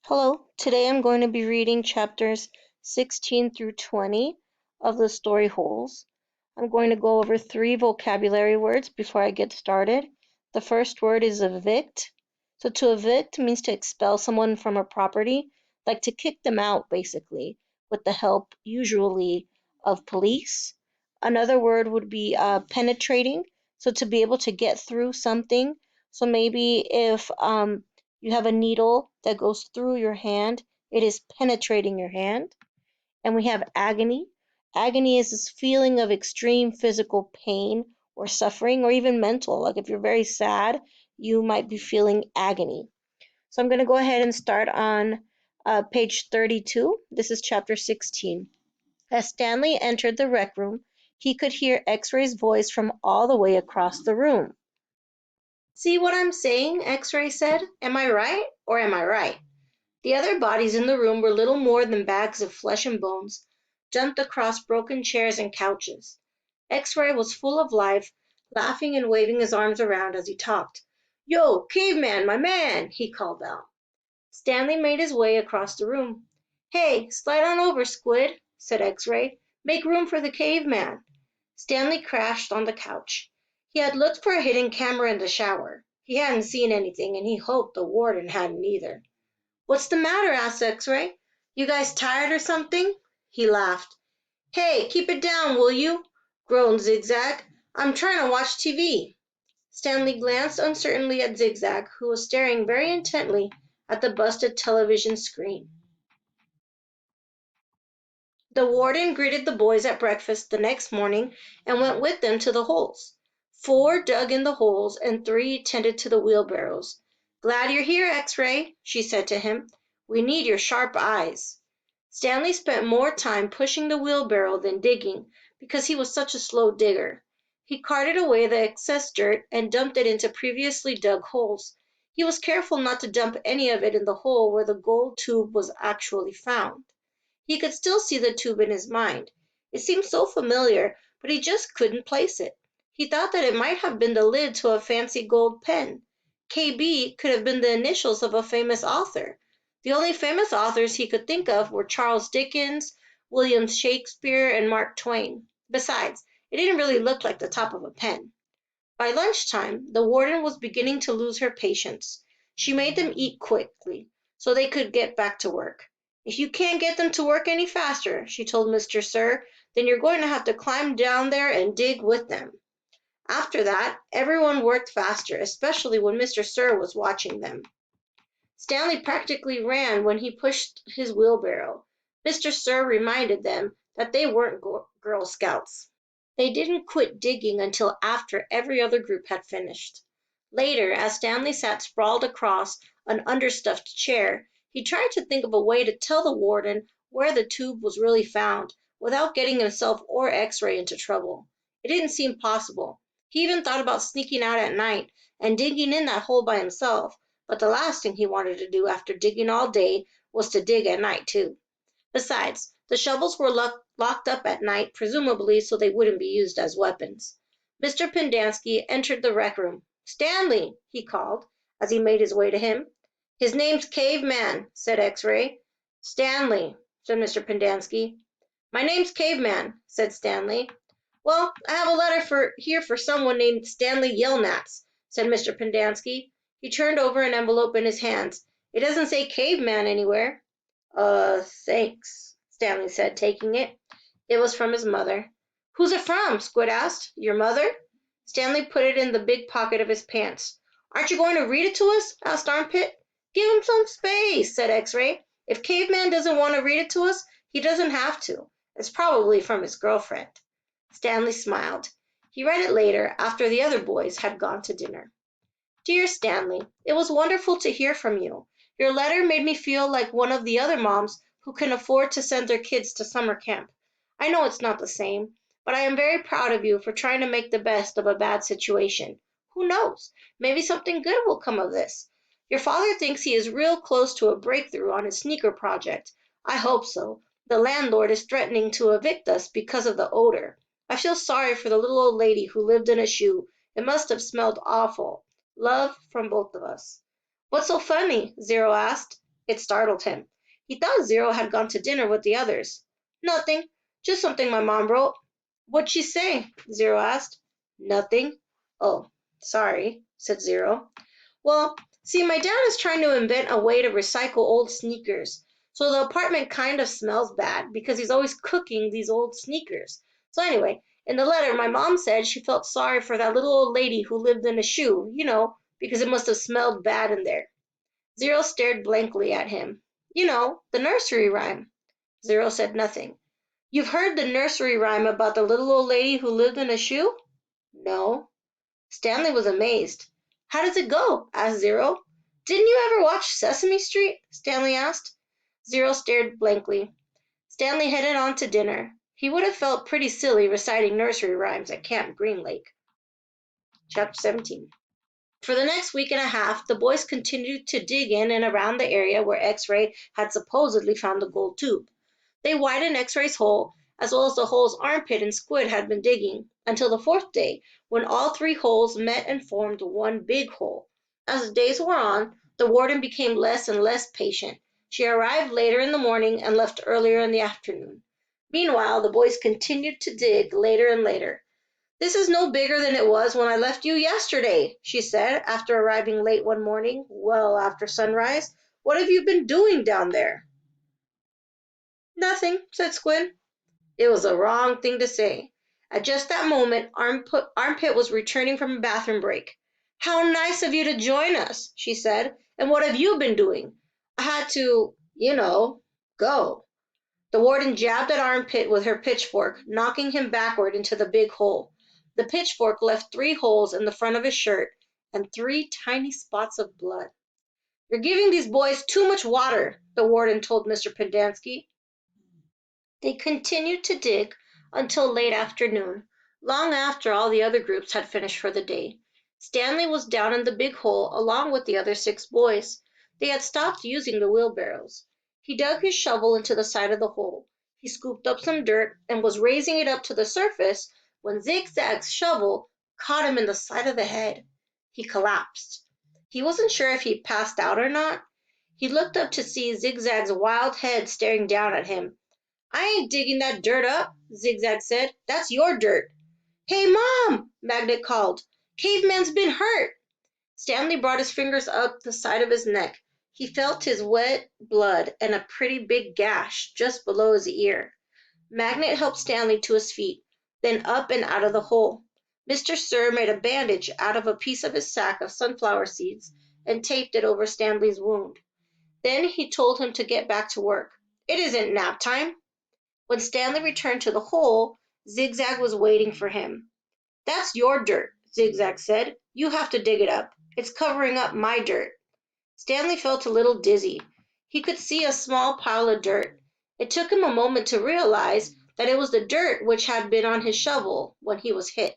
Hello, today I'm going to be reading chapters 16 through 20 of the story Holes. I'm going to go over 3 vocabulary words before I get started. The first word is evict. So to evict means to expel someone from a property, like to kick them out basically, with the help usually of police. Another word would be penetrating, so to be able to get through something. So maybe if you have a needle that goes through your hand, it is penetrating your hand. And we have agony. Agony is this feeling of extreme physical pain or suffering, or even mental. Like if you're very sad, you might be feeling agony. So I'm going to go ahead and start on page 32. This is chapter 16. As Stanley entered the rec room, he could hear X-Ray's voice from all the way across the room. "See what I'm saying?" X-Ray said. "Am I right, or am I right?" The other bodies in the room were little more than bags of flesh and bones, dumped across broken chairs and couches. X-Ray was full of life, laughing and waving his arms around as he talked. "Yo, Caveman, my man!" he called out. Stanley made his way across the room. "Hey, slide on over, Squid," said X-Ray. "Make room for the caveman." Stanley crashed on the couch. He had looked for a hidden camera in the shower. He hadn't seen anything, and he hoped the warden hadn't either. "What's the matter?" asked X-Ray. "You guys tired or something?" He laughed. "Hey, keep it down, will you?" groaned Zigzag. "I'm trying to watch TV." Stanley glanced uncertainly at Zigzag, who was staring very intently at the busted television screen. The warden greeted the boys at breakfast the next morning and went with them to the holes. 4 dug in the holes and 3 tended to the wheelbarrows. "Glad you're here, X-Ray," she said to him. "We need your sharp eyes." Stanley spent more time pushing the wheelbarrow than digging, because he was such a slow digger. He carted away the excess dirt and dumped it into previously dug holes. He was careful not to dump any of it in the hole where the gold tube was actually found. He could still see the tube in his mind. It seemed so familiar, but he just couldn't place it. He thought that it might have been the lid to a fancy gold pen. KB could have been the initials of a famous author. The only famous authors he could think of were Charles Dickens, William Shakespeare, and Mark Twain. Besides, it didn't really look like the top of a pen. By lunchtime, the warden was beginning to lose her patience. She made them eat quickly, so they could get back to work. "If you can't get them to work any faster," she told Mr. Sir, "then you're going to have to climb down there and dig with them." After that, everyone worked faster, especially when Mr. Sir was watching them. Stanley practically ran when he pushed his wheelbarrow. Mr. Sir reminded them that they weren't Girl Scouts. They didn't quit digging until after every other group had finished. Later, as Stanley sat sprawled across an understuffed chair, he tried to think of a way to tell the warden where the tube was really found without getting himself or X-Ray into trouble. It didn't seem possible. He even thought about sneaking out at night and digging in that hole by himself, but the last thing he wanted to do after digging all day was to dig at night too. Besides, the shovels were locked up at night, presumably so they wouldn't be used as weapons. Mr. Pendanski entered the rec room. "Stanley!" he called, as he made his way to him. "His name's Caveman," said X-Ray. "Stanley," said Mr. Pendanski. "My name's Caveman," said Stanley. "Well, I have a letter here for someone named Stanley Yelnats," said Mr. Pendanski. He turned over an envelope in his hands. "It doesn't say Caveman anywhere." Thanks," Stanley said, taking it. It was from his mother. "Who's it from?" Squid asked. "Your mother?" Stanley put it in the big pocket of his pants. "Aren't you going to read it to us?" asked Armpit. "Give him some space," said X-Ray. "If Caveman doesn't want to read it to us, he doesn't have to. It's probably from his girlfriend." Stanley smiled. He read it later, after the other boys had gone to dinner. "Dear Stanley, it was wonderful to hear from you. Your letter made me feel like one of the other moms who can afford to send their kids to summer camp. I know it's not the same, but I am very proud of you for trying to make the best of a bad situation. Who knows? Maybe something good will come of this. Your father thinks he is real close to a breakthrough on his sneaker project. I hope so. The landlord is threatening to evict us because of the odor. I feel sorry for the little old lady who lived in a shoe. It must have smelled awful. Love from both of us." "What's so funny?" Zero asked. It startled him. He thought Zero had gone to dinner with the others. Nothing. Just something my mom wrote. What'd she say? Zero asked. Nothing. Oh, sorry, said Zero. Well, see, my dad is trying to invent a way to recycle old sneakers. So the apartment kind of smells bad because he's always cooking these old sneakers. So anyway, in the letter, my mom said she felt sorry for that little old lady who lived in a shoe, because it must have smelled bad in there. Zero stared blankly at him. The nursery rhyme. Zero said nothing. You've heard the nursery rhyme about the little old lady who lived in a shoe? No. Stanley was amazed. How does it go? Asked Zero. Didn't you ever watch Sesame Street? Stanley asked. Zero stared blankly. Stanley headed on to dinner. He would have felt pretty silly reciting nursery rhymes at Camp Green Lake. Chapter 17. For the next week and a half, the boys continued to dig in and around the area where X-Ray had supposedly found the gold tube. They widened X-Ray's hole, as well as the holes Armpit and Squid had been digging, until the fourth day, when all three holes met and formed one big hole. As the days wore on, the warden became less and less patient. She arrived later in the morning and left earlier in the afternoon. Meanwhile, the boys continued to dig later and later. This is no bigger than it was when I left you yesterday, she said, after arriving late one morning, well after sunrise. What have you been doing down there? Nothing, said Squid. It was the wrong thing to say. At just that moment, Armpit was returning from a bathroom break. How nice of you to join us, she said. And what have you been doing? I had to, go. The warden jabbed at Armpit with her pitchfork, knocking him backward into the big hole. The pitchfork left 3 holes in the front of his shirt and 3 tiny spots of blood. You're giving these boys too much water, the warden told Mr. Pendanski. They continued to dig until late afternoon, long after all the other groups had finished for the day. Stanley was down in the big hole along with the other 6 boys. They had stopped using the wheelbarrows. He dug his shovel into the side of the hole. He scooped up some dirt and was raising it up to the surface when Zigzag's shovel caught him in the side of the head. He collapsed. He wasn't sure if he passed out or not. He looked up to see Zigzag's wild head staring down at him. I ain't digging that dirt up, Zigzag said. That's your dirt. Hey, Mom, Magnet called. Caveman's been hurt. Stanley brought his fingers up the side of his neck. He felt his wet blood and a pretty big gash just below his ear. Magnet helped Stanley to his feet, then up and out of the hole. Mr. Sir made a bandage out of a piece of his sack of sunflower seeds and taped it over Stanley's wound. Then he told him to get back to work. It isn't nap time. When Stanley returned to the hole, Zigzag was waiting for him. That's your dirt, Zigzag said. You have to dig it up. It's covering up my dirt. Stanley felt a little dizzy. He could see a small pile of dirt. It took him a moment to realize that it was the dirt which had been on his shovel when he was hit.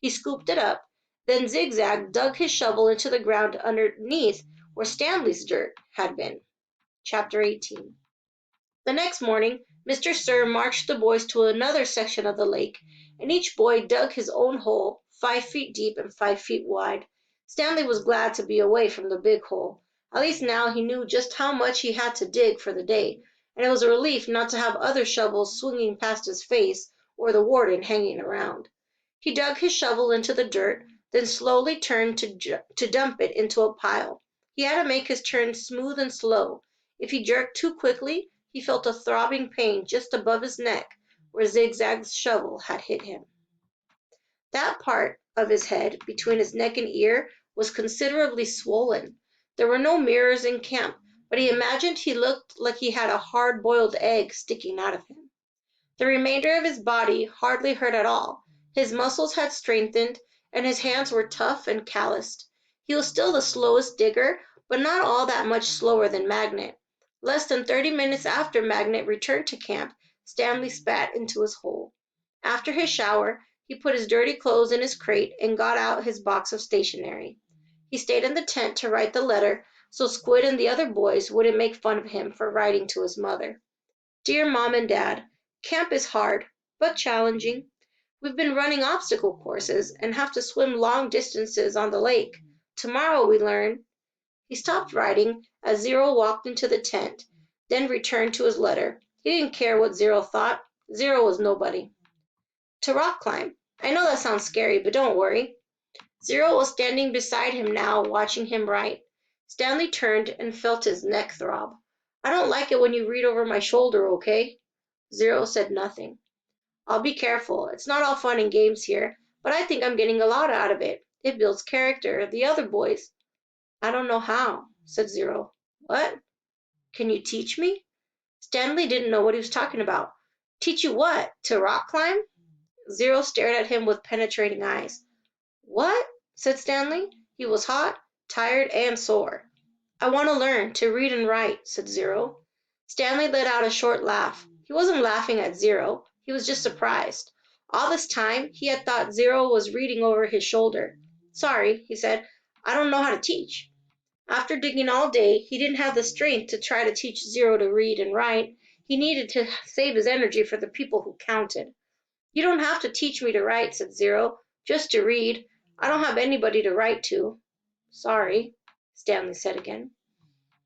He scooped it up. Then Zigzag dug his shovel into the ground underneath where Stanley's dirt had been. Chapter 18. The next morning, Mr. Sir marched the boys to another section of the lake, and each boy dug his own hole, 5 feet deep and 5 feet wide. Stanley was glad to be away from the big hole. At least now he knew just how much he had to dig for the day, and it was a relief not to have other shovels swinging past his face or the warden hanging around. He dug his shovel into the dirt, then slowly turned to dump it into a pile. He had to make his turn smooth and slow. If he jerked too quickly, he felt a throbbing pain just above his neck where Zigzag's shovel had hit him. That part of his head, between his neck and ear, was considerably swollen. There were no mirrors in camp, but he imagined he looked like he had a hard-boiled egg sticking out of him. The remainder of his body hardly hurt at all. His muscles had strengthened, and his hands were tough and calloused. He was still the slowest digger, but not all that much slower than Magnet. Less than 30 minutes after Magnet returned to camp, Stanley spat into his hole. After his shower, he put his dirty clothes in his crate and got out his box of stationery. He stayed in the tent to write the letter so Squid and the other boys wouldn't make fun of him for writing to his mother. Dear Mom and Dad, camp is hard, but challenging. We've been running obstacle courses and have to swim long distances on the lake. Tomorrow we learn He stopped writing as Zero walked into the tent, then returned to his letter. He didn't care what Zero thought. Zero was nobody. To rock climb. I know that sounds scary, but don't worry. Zero was standing beside him now, watching him write. Stanley turned and felt his neck throb. I don't like it when you read over my shoulder, okay? Zero said nothing. I'll be careful. It's not all fun and games here, but I think I'm getting a lot out of it. It builds character. The other boys. I don't know how, said Zero. What? Can you teach me? Stanley didn't know what he was talking about. Teach you what? To rock climb? Zero stared at him with penetrating eyes. What? Said Stanley. He was hot, tired, and sore. I want to learn to read and write, said Zero. Stanley let out a short laugh. He wasn't laughing at Zero. He was just surprised. All this time, he had thought Zero was reading over his shoulder. Sorry, he said. I don't know how to teach. After digging all day, he didn't have the strength to try to teach Zero to read and write. He needed to save his energy for the people who counted. You don't have to teach me to write, said Zero. Just to read. I don't have anybody to write to. Sorry, Stanley said again.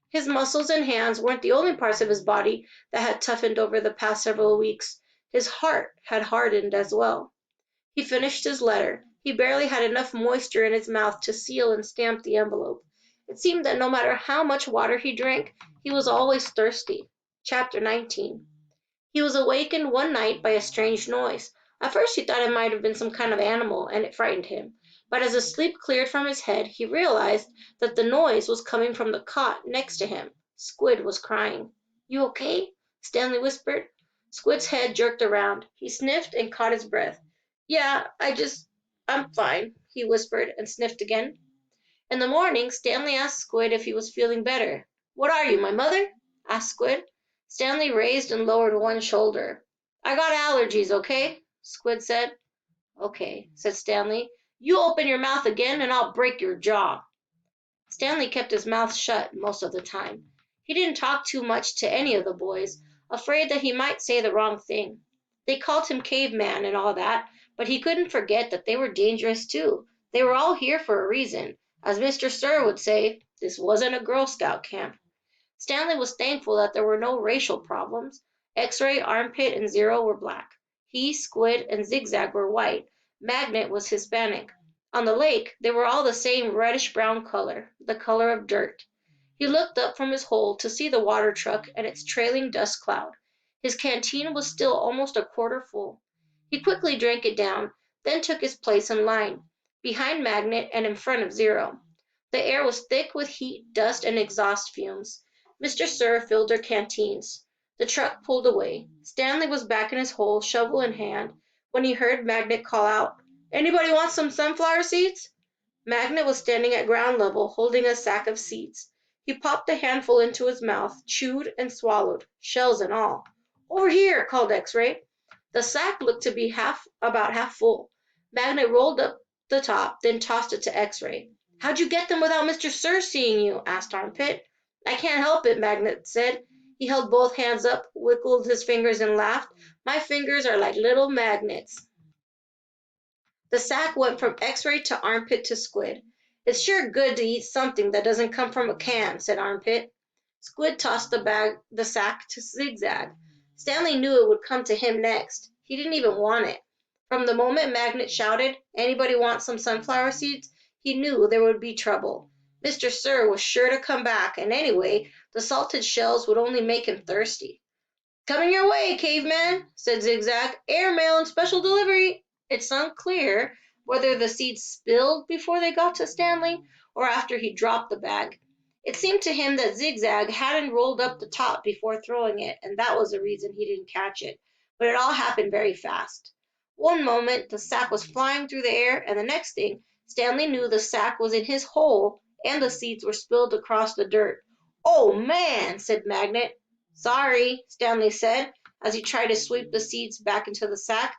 His muscles and hands weren't the only parts of his body that had toughened over the past several weeks. His heart had hardened as well. He finished his letter. He barely had enough moisture in his mouth to seal and stamp the envelope. It seemed that no matter how much water he drank, he was always thirsty. Chapter 19. He was awakened one night by a strange noise. At first he thought it might have been some kind of animal, and it frightened him. But as the sleep cleared from his head, he realized that the noise was coming from the cot next to him. Squid was crying. You okay? Stanley whispered. Squid's head jerked around. He sniffed and caught his breath. Yeah, I'm fine, he whispered and sniffed again. In the morning, Stanley asked Squid if he was feeling better. What are you, my mother? Asked Squid. Stanley raised and lowered one shoulder. I got allergies, okay? Squid said. Okay, said Stanley. You open your mouth again and I'll break your jaw. Stanley kept his mouth shut most of the time. He didn't talk too much to any of the boys, afraid that he might say the wrong thing. They called him caveman and all that, but he couldn't forget that they were dangerous too. They were all here for a reason. As Mr. Sir would say, this wasn't a Girl Scout camp. Stanley was thankful that there were no racial problems. X-Ray, Armpit, and Zero were black. He, Squid, and Zigzag were white. Magnet was Hispanic. On the lake, they were all the same reddish-brown color, the color of dirt. He looked up from his hole to see the water truck and its trailing dust cloud. His canteen was still almost a quarter full. He quickly drank it down, then took his place in line, behind Magnet and in front of Zero. The air was thick with heat, dust, and exhaust fumes. Mr. Sir filled their canteens. The truck pulled away. Stanley was back in his hole, shovel in hand, when he heard Magnet call out, Anybody want some sunflower seeds? Magnet was standing at ground level, holding a sack of seeds. He popped a handful into his mouth, chewed and swallowed, shells and all. Over here, called X-Ray. The sack looked to be about half full. Magnet rolled up the top, then tossed it to X-Ray. How'd you get them without Mr. Sir seeing you? Asked Armpit. I can't help it, Magnet said. He held both hands up, wiggled his fingers, and laughed. My fingers are like little magnets. The sack went from X-Ray to Armpit to Squid. It's sure good to eat something that doesn't come from a can, said Armpit. Squid tossed the sack to Zigzag. Stanley knew it would come to him next. He didn't even want it. From the moment Magnet shouted, Anybody want some sunflower seeds? He knew there would be trouble. Mr. Sir was sure to come back, and anyway, the salted shells would only make him thirsty. Coming your way, caveman, said Zigzag. Airmail and special delivery. It's unclear whether the seeds spilled before they got to Stanley or after he dropped the bag. It seemed to him that Zigzag hadn't rolled up the top before throwing it, and that was the reason he didn't catch it. But it all happened very fast. One moment the sack was flying through the air, and the next thing, Stanley knew the sack was in his hole and the seeds were spilled across the dirt. Oh, man, said Magnet. Sorry, Stanley said, as he tried to sweep the seeds back into the sack.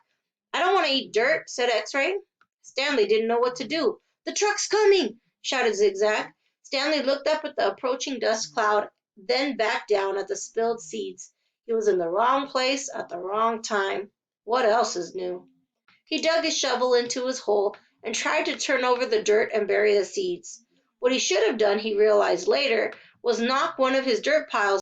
I don't want to eat dirt, said X-Ray. Stanley didn't know what to do. The truck's coming, shouted Zigzag. Stanley looked up at the approaching dust cloud, then back down at the spilled seeds. He was in the wrong place at the wrong time. What else is new? He dug his shovel into his hole and tried to turn over the dirt and bury the seeds. What he should have done, he realized later, was knock one of his dirt piles